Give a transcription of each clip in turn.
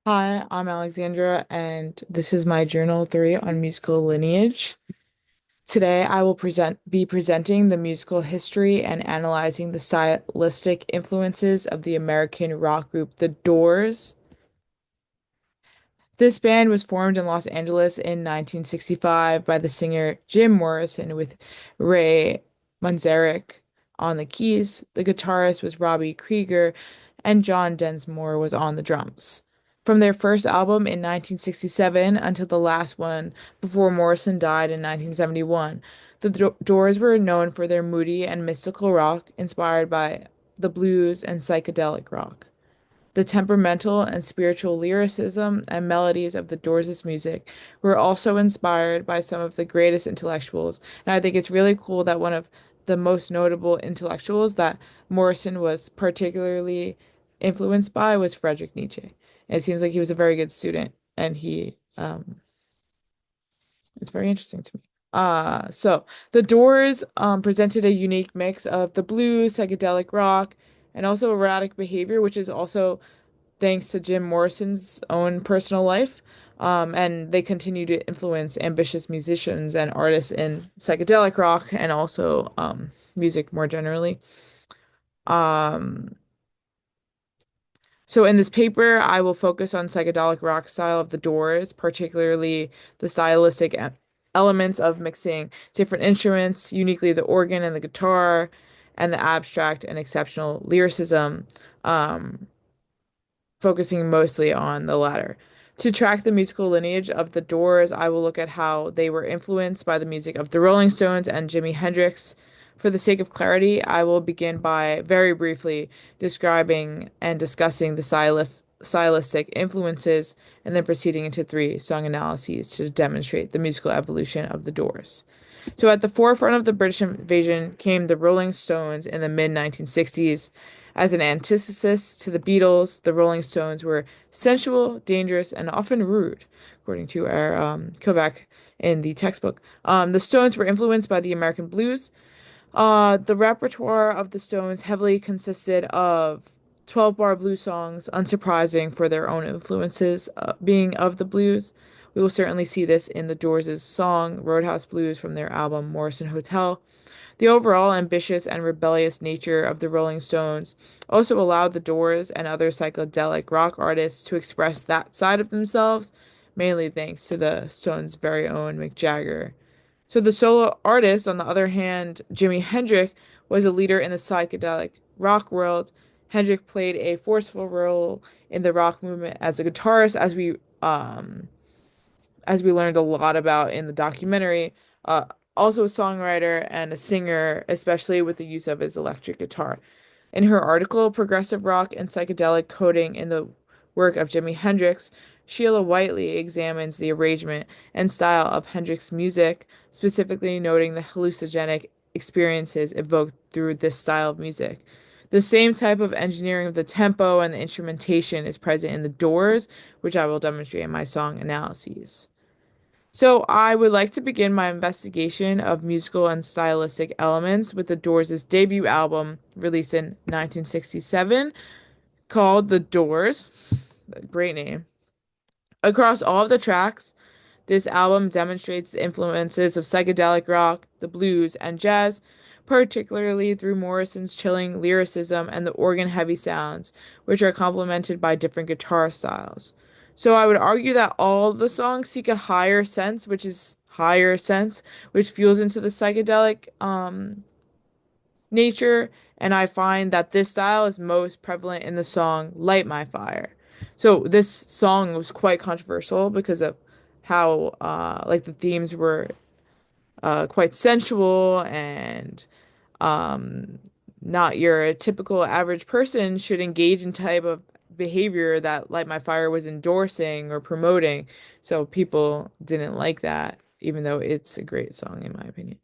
Hi, I'm Alexandra, and this is my Journal 3 on musical Lineage. Today, I will be presenting the musical history and analyzing the stylistic influences of the American rock group The Doors. This band was formed in Los Angeles in 1965 by the singer Jim Morrison with Ray Manzarek on the keys. The guitarist was Robbie Krieger, and John Densmore was on the drums. From their first album in 1967 until the last one before Morrison died in 1971, the Doors were known for their moody and mystical rock inspired by the blues and psychedelic rock. The temperamental and spiritual lyricism and melodies of the Doors' music were also inspired by some of the greatest intellectuals. And I think it's really cool that one of the most notable intellectuals that Morrison was particularly influenced by was Friedrich Nietzsche. And it seems like he was a very good student, and it's very interesting to me. So the Doors presented a unique mix of the blues, psychedelic rock, and also erratic behavior, which is also thanks to Jim Morrison's own personal life. And they continue to influence ambitious musicians and artists in psychedelic rock and also music more generally. Um, so in this paper, I will focus on psychedelic rock style of the Doors, particularly the stylistic elements of mixing different instruments, uniquely the organ and the guitar, and the abstract and exceptional lyricism. Um, Focusing mostly on the latter. To track the musical lineage of the Doors, I will look at how they were influenced by the music of the Rolling Stones and Jimi Hendrix. For the sake of clarity, I will begin by very briefly describing and discussing the stylistic influences and then proceeding into three song analyses to demonstrate the musical evolution of the Doors. So at the forefront of the British invasion came the Rolling Stones in the mid 1960s. As an antithesis to the Beatles, the Rolling Stones were sensual, dangerous, and often rude, according to our Kovac in the textbook. The Stones were influenced by the American blues. The repertoire of the Stones heavily consisted of 12-bar blues songs, unsurprising for their own influences being of the blues. We will certainly see this in the Doors' song Roadhouse Blues from their album Morrison Hotel. The overall ambitious and rebellious nature of the Rolling Stones also allowed the Doors and other psychedelic rock artists to express that side of themselves, mainly thanks to the Stones' very own Mick Jagger. So the solo artist, on the other hand, Jimi Hendrix, was a leader in the psychedelic rock world. Hendrix played a forceful role in the rock movement as a guitarist, as we learned a lot about in the documentary. Also a songwriter and a singer, especially with the use of his electric guitar. In her article, Progressive Rock and Psychedelic Coding in the Work of Jimi Hendrix, Sheila Whiteley examines the arrangement and style of Hendrix's music, specifically noting the hallucinogenic experiences evoked through this style of music. The same type of engineering of the tempo and the instrumentation is present in the Doors, which I will demonstrate in my song analyses. So I would like to begin my investigation of musical and stylistic elements with the Doors' debut album released in 1967 called The Doors. Great name. Across all of the tracks, this album demonstrates the influences of psychedelic rock, the blues, and jazz, particularly through Morrison's chilling lyricism and the organ-heavy sounds, which are complemented by different guitar styles. So I would argue that all the songs seek a higher sense, which fuels into the psychedelic nature, and I find that this style is most prevalent in the song Light My Fire. So this song was quite controversial because of how like the themes were quite sensual and um not your typical average person should engage in type of behavior that Light My Fire was endorsing or promoting. So people didn't like that, even though it's a great song in my opinion.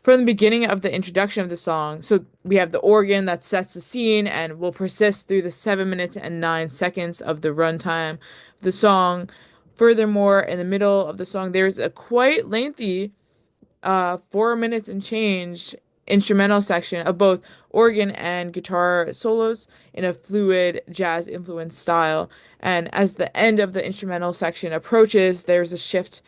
From the beginning of the introduction of the song, so we have the organ that sets the scene and will persist through the 7 minutes and 9 seconds of the runtime of the song. Furthermore, in the middle of the song, there's a quite lengthy 4 minutes and change instrumental section of both organ and guitar solos in a fluid jazz influenced style. And as the end of the instrumental section approaches, there's a shift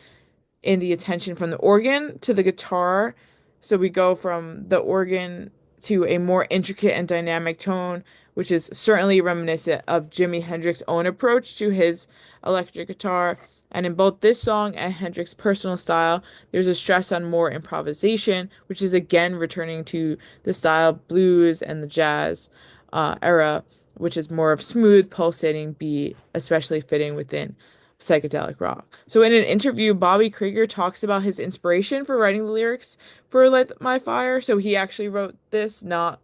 in the attention from the organ to the guitar. So we go from the organ to a more intricate and dynamic tone, which is certainly reminiscent of Jimi Hendrix's own approach to his electric guitar. And in both this song and Hendrix's personal style, there's a stress on more improvisation, which is again returning to the style blues and the jazz era, which is more of smooth, pulsating beat, especially fitting within psychedelic rock. So in an interview, Bobby Krieger talks about his inspiration for writing the lyrics for Light My Fire. So he actually wrote this, not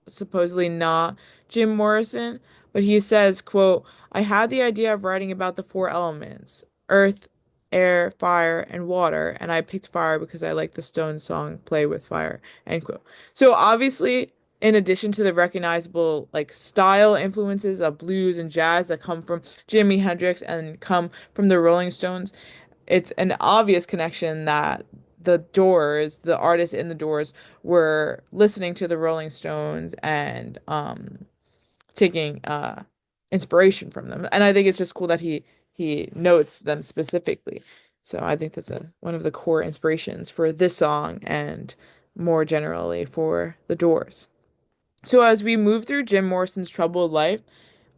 supposedly not Jim Morrison, but he says, quote, I had the idea of writing about the four elements, earth, air, fire, and water, and I picked fire because I like the Stones song Play with Fire, end quote. So obviously, in addition to the recognizable like style influences of blues and jazz that come from Jimi Hendrix and come from the Rolling Stones, it's an obvious connection that the Doors, the artists in the Doors, were listening to the Rolling Stones and taking inspiration from them. And I think it's just cool that he notes them specifically. So I think that's a one of the core inspirations for this song and more generally for the Doors. So as we move through Jim Morrison's troubled life,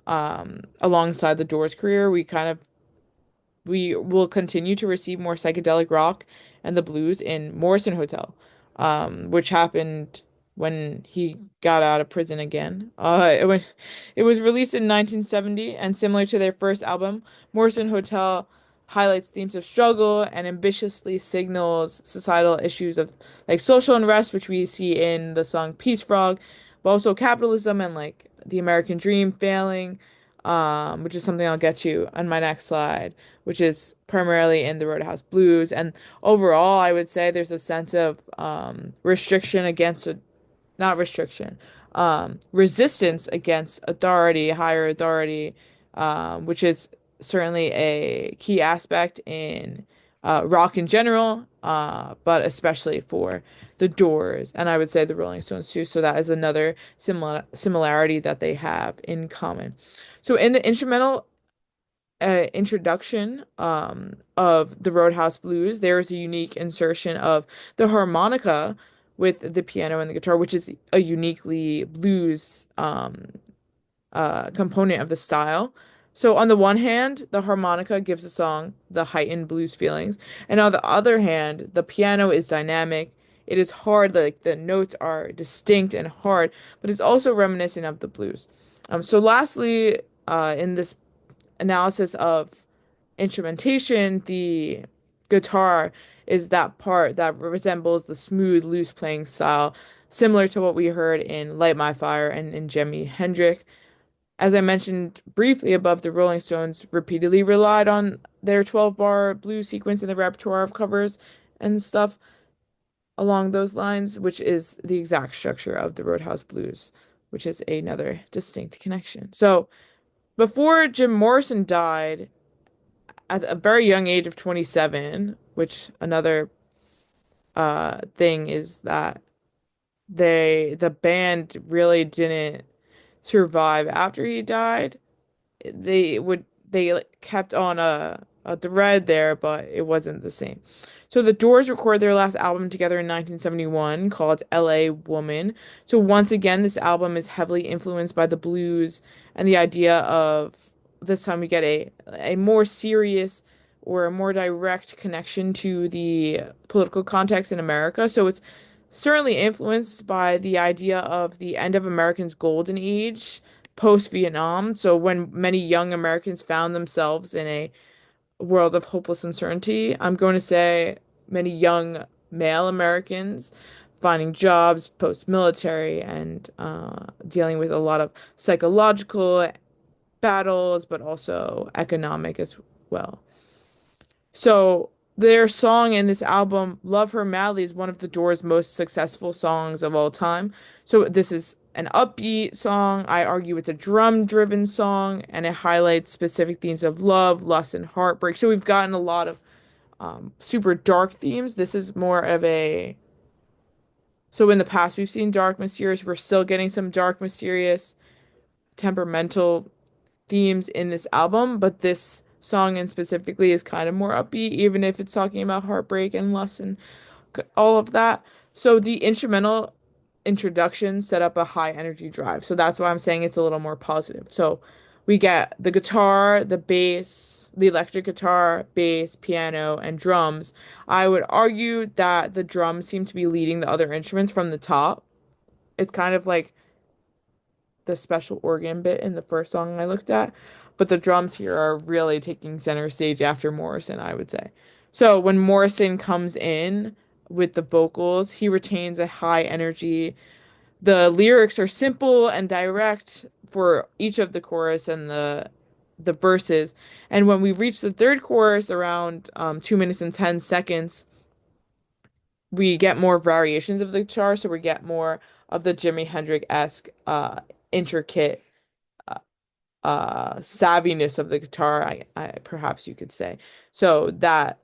alongside the Doors career, we will continue to receive more psychedelic rock and the blues in Morrison Hotel, which happened when he got out of prison again. It was released in 1970, and similar to their first album, Morrison Hotel highlights themes of struggle and ambitiously signals societal issues of like social unrest, which we see in the song Peace Frog, but also capitalism and like the American dream failing, which is something I'll get to on my next slide, which is primarily in the Roadhouse Blues. And overall, I would say there's a sense of restriction against, not restriction, resistance against authority, higher authority, which is certainly a key aspect in rock in general, but especially for the Doors, and I would say the Rolling Stones too. So that is another similarity that they have in common. So in the instrumental introduction of the Roadhouse Blues, there is a unique insertion of the harmonica with the piano and the guitar, which is a uniquely blues component of the style. So on the one hand, the harmonica gives the song the heightened blues feelings, and on the other hand, the piano is dynamic. It is hard, like the notes are distinct and hard, but it's also reminiscent of the blues. So lastly, in this analysis of instrumentation, the guitar is that part that resembles the smooth, loose playing style, similar to what we heard in Light My Fire and in Jimi Hendrix. As I mentioned briefly above, the Rolling Stones repeatedly relied on their 12-bar blues sequence in the repertoire of covers and stuff along those lines, which is the exact structure of the Roadhouse Blues, which is another distinct connection. So before Jim Morrison died at a very young age of 27, which another thing is that the band really didn't survive after he died. They like, kept on a thread there, but it wasn't the same. So the Doors recorded their last album together in 1971 called LA Woman. So once again, this album is heavily influenced by the blues and the idea of this time we get a more serious or a more direct connection to the political context in America. So it's certainly influenced by the idea of the end of Americans' golden age post-Vietnam. So when many young Americans found themselves in a world of hopeless uncertainty, I'm going to say many young male Americans finding jobs post-military and dealing with a lot of psychological battles, but also economic as well. So their song in this album, Love Her Madly, is one of the Doors' most successful songs of all time. So this is an upbeat song. I argue it's a drum-driven song, and it highlights specific themes of love, lust, and heartbreak. So we've gotten a lot of super dark themes. This is more of a So in the past, we've seen dark, mysterious. We're still getting some dark, mysterious, temperamental themes in this album, but this song in specifically is kind of more upbeat, even if it's talking about heartbreak and lust and all of that. So the instrumental introduction set up a high energy drive. So that's why I'm saying it's a little more positive. So we get the guitar, the bass, the electric guitar, bass, piano, and drums. I would argue that the drums seem to be leading the other instruments from the top. It's kind of like the special organ bit in the first song I looked at, but the drums here are really taking center stage after Morrison, I would say. So when Morrison comes in with the vocals, he retains a high energy. The lyrics are simple and direct for each of the chorus and the verses. And when we reach the third chorus around 2 minutes and 10 seconds, we get more variations of the guitar, so we get more of the Jimi Hendrix-esque intricate savviness of the guitar, I perhaps you could say. So that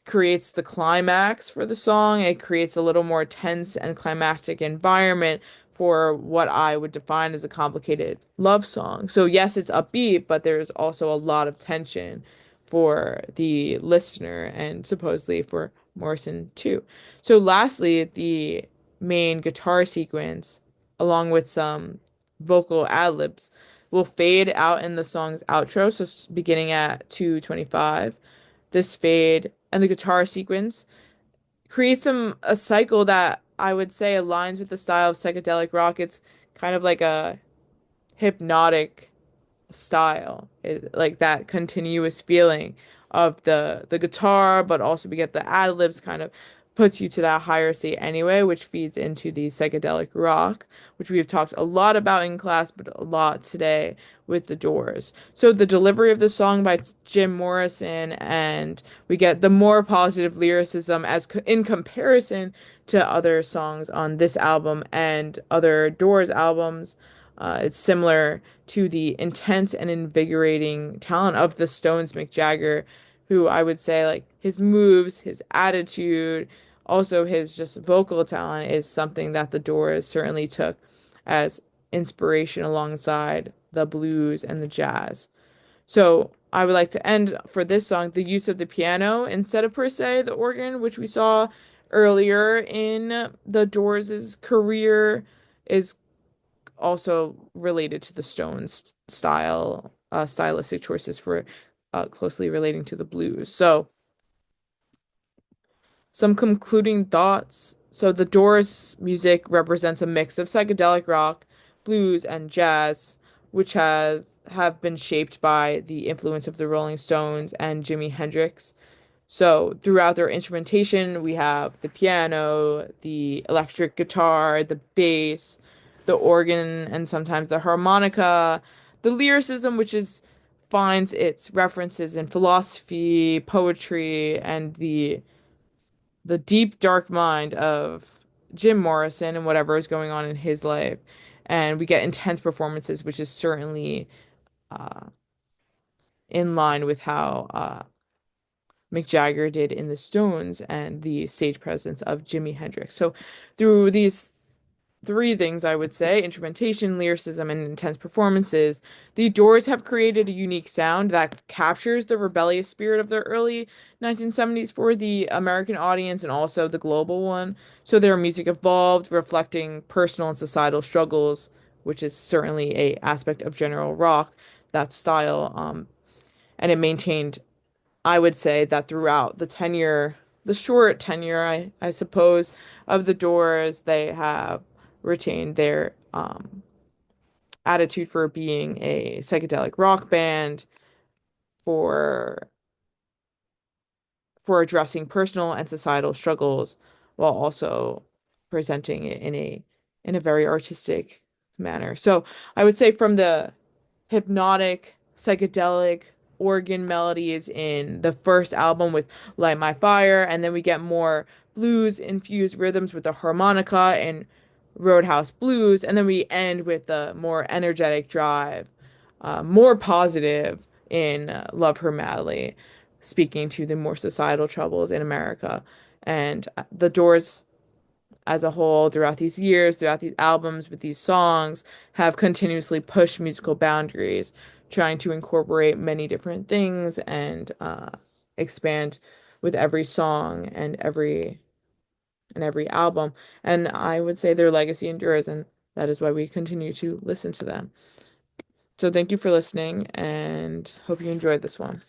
creates the climax for the song. It creates a little more tense and climactic environment for what I would define as a complicated love song. So yes, it's upbeat, but there's also a lot of tension for the listener and supposedly for Morrison too. So lastly, the main guitar sequence, along with some vocal ad-libs, will fade out in the song's outro, so beginning at 2:25. This fade and the guitar sequence creates a cycle that I would say aligns with the style of psychedelic rock. It's kind of like a hypnotic style. Like that continuous feeling of the guitar, but also we get the ad libs kind of puts you to that higher state anyway, which feeds into the psychedelic rock, which we have talked a lot about in class, but a lot today with the Doors. So the delivery of the song by Jim Morrison, and we get the more positive lyricism as in comparison to other songs on this album and other Doors albums. It's similar to the intense and invigorating talent of the Stones Mick Jagger, who I would say like his moves, his attitude, also his just vocal talent is something that the Doors certainly took as inspiration alongside the blues and the jazz. So I would like to end for this song the use of the piano instead of per se the organ, which we saw earlier in the Doors' career, is also related to the Stones stylistic choices for closely relating to the blues. So some concluding thoughts. So the Doors music represents a mix of psychedelic rock, blues, and jazz, which have been shaped by the influence of the Rolling Stones and Jimi Hendrix. So throughout their instrumentation, we have the piano, the electric guitar, the bass, the organ, and sometimes the harmonica, the lyricism, which is finds its references in philosophy, poetry, and the deep dark mind of Jim Morrison and whatever is going on in his life. And we get intense performances, which is certainly uh, in line with how Mick Jagger did in the Stones and the stage presence of Jimi Hendrix. So through these three things, I would say, instrumentation, lyricism, and intense performances, the Doors have created a unique sound that captures the rebellious spirit of the early 1970s for the American audience and also the global one. So their music evolved, reflecting personal and societal struggles, which is certainly a aspect of general rock, that style. And it maintained, I would say, that throughout the tenure, the short tenure, I suppose, of the Doors, they have retained their attitude for being a psychedelic rock band, for addressing personal and societal struggles while also presenting it in a very artistic manner. So I would say from the hypnotic, psychedelic organ melodies in the first album with Light My Fire, and then we get more blues infused rhythms with the harmonica and Roadhouse Blues, and then we end with the more energetic drive, more positive in Love Her Madly, speaking to the more societal troubles in America. And the Doors as a whole throughout these years, throughout these albums with these songs, have continuously pushed musical boundaries, trying to incorporate many different things and expand with every song and every album. And I would say their legacy endures, and that is why we continue to listen to them. So thank you for listening and hope you enjoyed this one.